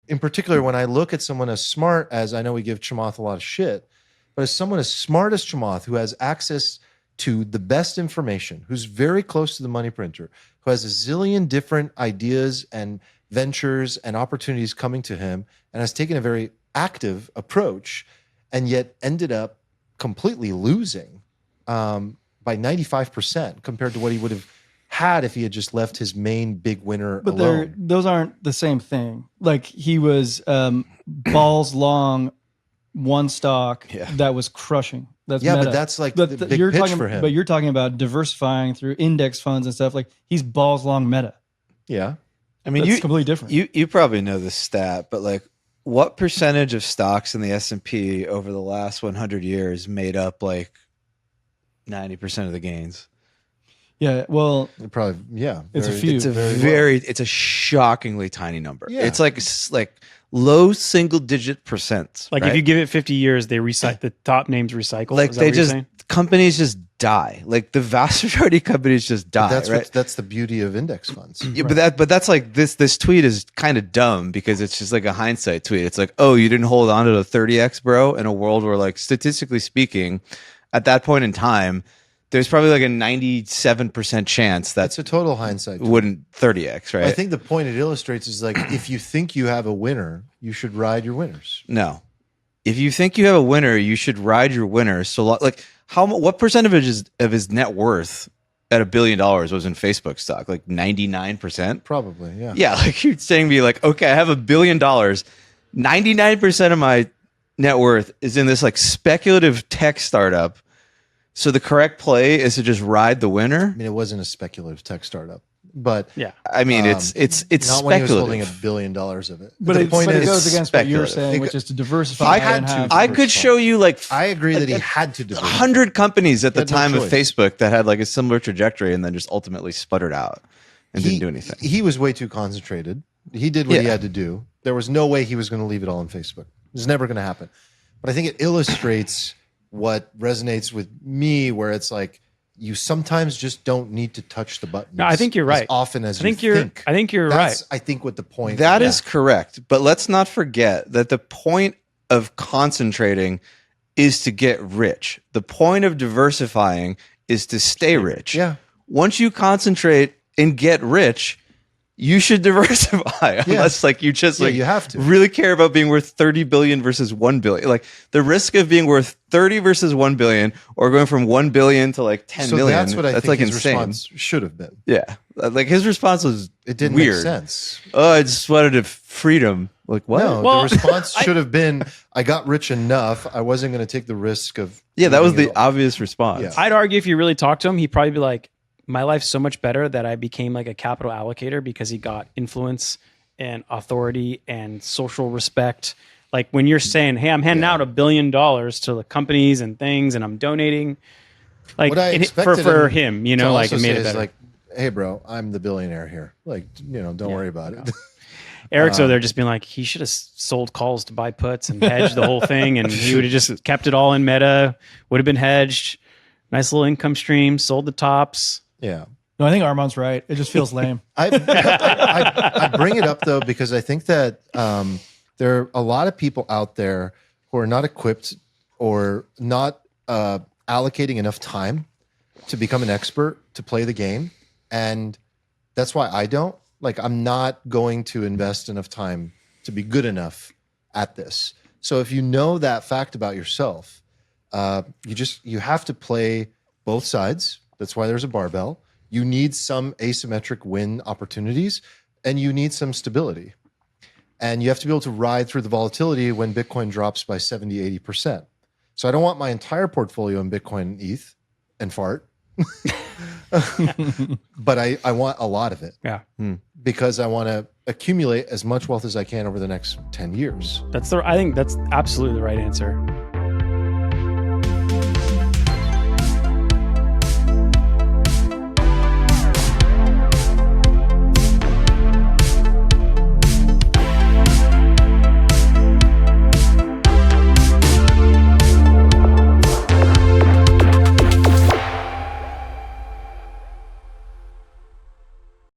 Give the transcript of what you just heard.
in particular, when I look at someone as smart as, I know we give Chamath a lot of shit, but as someone as smart as Chamath, who has access to the best information, who's very close to the money printer, who has a zillion different ideas and ventures and opportunities coming to him, and has taken a very active approach, and yet ended up completely losing by 95% compared to what he would have had if he had just left his main big winner alone. Those aren't the same thing. Like, he was balls long, one stock that was crushing. That's yeah, meta. but that's like the big pitch for him. But you're talking about diversifying through index funds and stuff. Like, he's balls long meta. Yeah. I mean, that's completely different. You probably know this stat, but like, what percentage of stocks in the S&P over the last 100 years made up like 90% of the gains? Yeah, well, probably, yeah. It's a few. It's a shockingly tiny number. Yeah. It's like low single digit percent. Like, right? if you give it 50 years, they recycle, the top names recycle. Like, Is that what you're saying? companies just die. Like, the vast majority of companies just die. That's the beauty of index funds. Yeah, but that's like this tweet is kind of dumb because it's just like a hindsight tweet. It's like, oh, you didn't hold on to the 30x, bro, in a world where, like, statistically speaking, at that point in time, there's probably like a 97% chance that That's a total hindsight. wouldn't 30x, right? I think the point it illustrates is, like, if you think you have a winner, you should ride your winners. No. If you think you have a winner, you should ride your winners. So, like, what percentage of his net worth at $1 billion was in Facebook stock? Like 99%? Probably, yeah. Yeah, like, you're saying to me, like, okay, I have $1 billion. 99% of my net worth is in this, like, speculative tech startup. So the correct play is to just ride the winner. I mean, it wasn't a speculative tech startup, but Yeah. I mean, it's not speculative. when he was holding $1 billion of it. but the it point is, goes against what you're speculative. saying, which is to diversify. I I could show you like I agree that he had to diversify. 100 companies at the He had no time of choice. Facebook that had like a similar trajectory and then just ultimately sputtered out and didn't do anything. He was way too concentrated. He did what he Yeah. had to do. There was no way he was going to leave it all on Facebook. It was never going to happen. But I think it illustrates what resonates with me, where it's like, you sometimes just don't need to touch the buttons. No, I think you're right. As often as I think you you're. think. I think you're That's, right. I think what the point. That is correct. But let's not forget that the point of concentrating is to get rich. The point of diversifying is to stay rich. Yeah. Once you concentrate and get rich, you should diversify unless like you just like you have to really care about being worth 30 billion versus 1 billion. Like, the risk of being worth 30 versus 1 billion, or going from 1 billion to like 10 million. That's what I think like his insane. response should have been. Yeah. Like, his response was It didn't weird. make sense. Oh, I just wanted to freedom. Like, what? No, Well, the response should have been, I got rich enough. I wasn't going to take the risk of. Yeah, that was losing the it all. obvious response. Yeah. I'd argue if you really talk to him, he'd probably be like, my life's so much better that I became like a capital allocator because he got influence and authority and social respect. Like, when you're saying, hey, I'm handing out $1 billion to the companies and things, and I'm donating, like, What I for expected him, you to know, like, also it made say it is better. like, hey, bro, I'm the billionaire here. Like, don't worry about it. Eric's over there just being like, he should have sold calls to buy puts and hedged the whole thing, and he would have just kept it all in Meta, would have been hedged, nice little income stream, sold the tops. Yeah. No, I think Armand's right. It just feels lame. I bring it up though because I think that there are a lot of people out there who are not equipped or not allocating enough time to become an expert to play the game, and that's why I don't. Like, I'm not going to invest enough time to be good enough at this. So if you know that fact about yourself, you have to play both sides. That's why there's a barbell. You need some asymmetric win opportunities, and you need some stability. And you have to be able to ride through the volatility when Bitcoin drops by 70, 80%. So I don't want my entire portfolio in Bitcoin and ETH and fart. But I want a lot of it. Yeah. Because I want to accumulate as much wealth as I can over the next 10 years. I think that's absolutely the right answer.